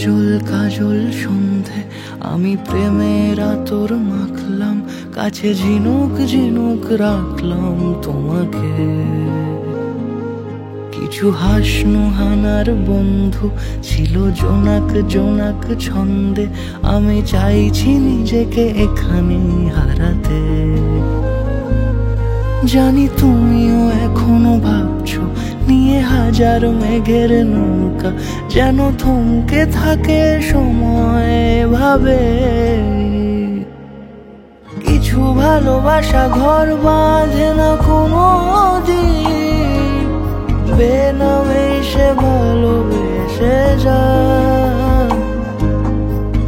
কাজল কাজল সন্ধে আমি প্রেমের আতর মাখলাম, কাছে ঝিনুক ঝিনুক রাখলাম তোমাকে। কিছু হাসনু হানার বন্ধু ছিল জোনাক জোনাক ছন্দে, আমি চাইছি নিজেকে এখানে হারাতে। জানি তুমিও এখনো ভাবছো নিয়ে হাজার মেঘের নৌকা, যেন থমকে থাকে সময় ভাবে। কিছু ভালোবাসা ঘর বাঁধে না কোনো দিন, বেনামে সে ভালোবেসে যায়।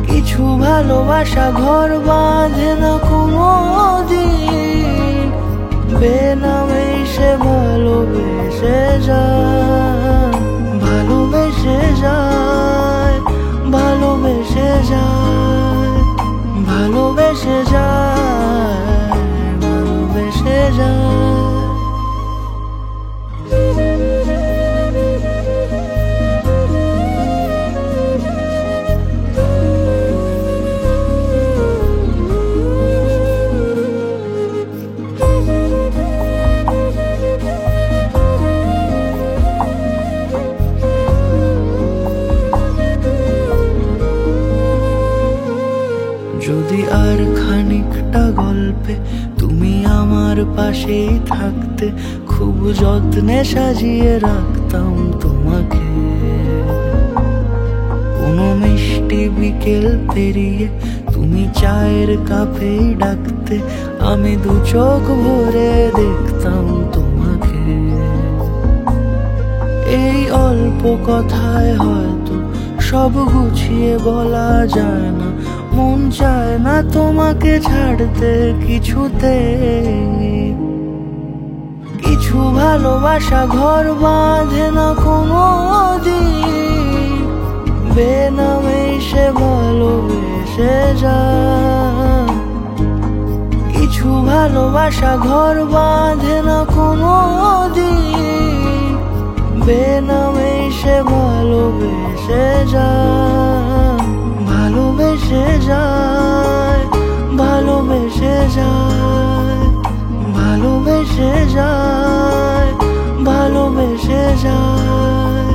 কিছু ভালোবাসা ঘর বাঁধে না কোনো দিন, বেনামে সে ভালোবেসে যায়। ভালোবেসে যায়, ভালোবেসে যায়, ভালোবেসে যায়, ভালোবেসে যায়। যদি আর খানিকটা গল্পে তুমি আমার পাশেই থাকতে, খুব যত্নে সাজিয়ে রাখতাম তোমাকে। কোনো মিষ্টি বিকেল পেরিয়ে তুমি চায়ের কাপেই ডাকতে, আমি দু চোখ ভরে দেখতাম তোমাকে। এই অল্প কথায় হয়তো সব গুছিয়ে বলা যায় না, মন চায় না তোমাকে ছাড়তে কিছুতে। কিছু ভালোবাসা ঘর বাঁধে না কোনো দিন, বেনামে সে ভালোবেসে যায়। কিছু ভালোবাসা ঘর বাঁধে না কোনো দিন, বেনামে সে ভালোবেসে যায়। ভালোবেসে যায়, ভালোবেসে যায়, ভালোবেসে যায়, ভালোবেসে যায়,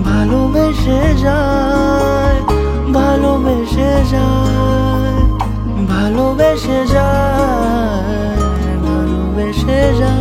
ভালোবেসে যায়, ভালোবেসে যায়, ভালোবেসে যায়, ভালোবেসে যায়।